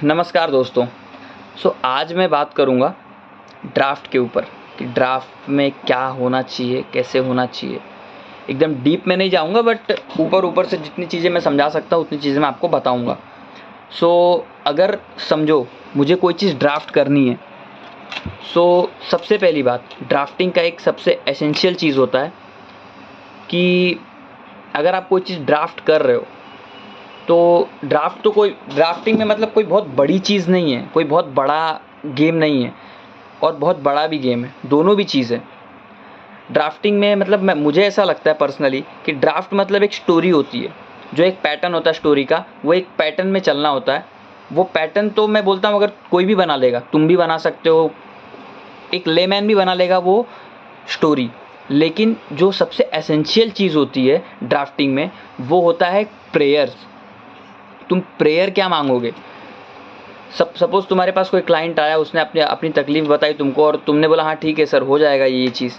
नमस्कार दोस्तों। आज मैं बात करूँगा ड्राफ्ट के ऊपर कि ड्राफ्ट में क्या होना चाहिए, कैसे होना चाहिए। एकदम डीप में नहीं जाऊँगा बट ऊपर से जितनी चीज़ें मैं समझा सकता हूँ उतनी चीज़ें मैं आपको बताऊँगा। अगर समझो मुझे कोई चीज़ ड्राफ्ट करनी है, सबसे पहली बात ड्राफ्टिंग का एक सबसे एसेंशियल चीज़ होता है कि अगर आप कोई चीज़ ड्राफ्ट कर रहे हो तो ड्राफ्टिंग में मतलब कोई बहुत बड़ी चीज़ नहीं है, कोई बहुत बड़ा गेम नहीं है और बहुत बड़ा भी गेम है, दोनों भी चीज़ है। ड्राफ्टिंग में मतलब मुझे ऐसा लगता है पर्सनली कि ड्राफ्ट मतलब एक स्टोरी होती है, जो एक पैटर्न होता है स्टोरी का, वो एक पैटर्न में चलना होता है। वो पैटर्न तो मैं बोलता हूँ अगर कोई भी बना लेगा, तुम भी बना सकते हो, एक लेमैन भी बना लेगा वो स्टोरी। लेकिन जो सबसे एसेंशियल चीज़ होती है ड्राफ्टिंग में वो होता है प्रेयर्स। तुम प्रेयर क्या मांगोगे? सपोज़ तुम्हारे पास कोई क्लाइंट आया, उसने अपनी तकलीफ़ बताई तुमको और तुमने बोला हाँ ठीक है सर, हो जाएगा ये चीज़।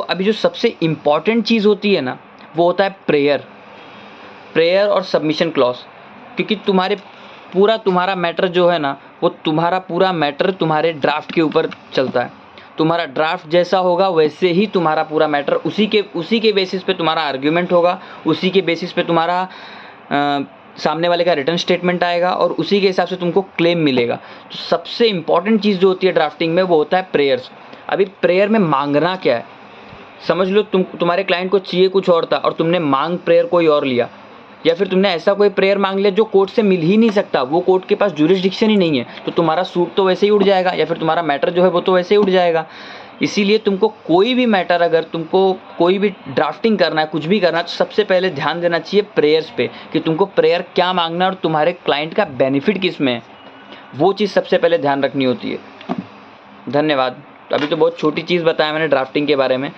अभी जो सबसे इम्पॉर्टेंट चीज़ होती है ना, वो होता है प्रेयर और सबमिशन क्लॉज़। क्योंकि तुम्हारा मैटर जो है ना, वो तुम्हारा पूरा मैटर तुम्हारे ड्राफ्ट के ऊपर चलता है। तुम्हारा ड्राफ्ट जैसा होगा वैसे ही तुम्हारा पूरा मैटर, उसी के बेसिस पे तुम्हारा आर्ग्यूमेंट होगा, उसी के बेसिस पे तुम्हारा सामने वाले का रिटर्न स्टेटमेंट आएगा और उसी के हिसाब से तुमको क्लेम मिलेगा। तो सबसे इंपॉर्टेंट चीज़ जो होती है ड्राफ्टिंग में वो होता है प्रेयर्स। अभी प्रेयर में मांगना क्या है, समझ लो तुम्हारे क्लाइंट को चाहिए कुछ और था और तुमने मांग प्रेयर कोई और लिया, या फिर तुमने ऐसा कोई प्रेयर मांग लिया जो कोर्ट से मिल ही नहीं सकता, वो कोर्ट के पास ज्यूरिसडिक्शन ही नहीं है, तो तुम्हारा सूट तो वैसे ही उड़ जाएगा या फिर तुम्हारा मैटर जो है वो तो वैसे ही उड़ जाएगा। इसीलिए तुमको कोई भी मैटर, अगर तुमको कोई भी ड्राफ्टिंग करना है, कुछ भी करना है, तो सबसे पहले ध्यान देना चाहिए प्रेयर्स पे कि तुमको प्रेयर क्या मांगना है और तुम्हारे क्लाइंट का बेनिफिट किस में है, वो चीज़ सबसे पहले ध्यान रखनी होती है। धन्यवाद। अभी तो बहुत छोटी चीज़ बताया मैंने ड्राफ्टिंग के बारे में,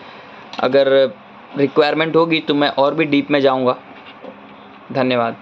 अगर रिक्वायरमेंट होगी तो मैं और भी डीप में जाऊँगा। धन्यवाद।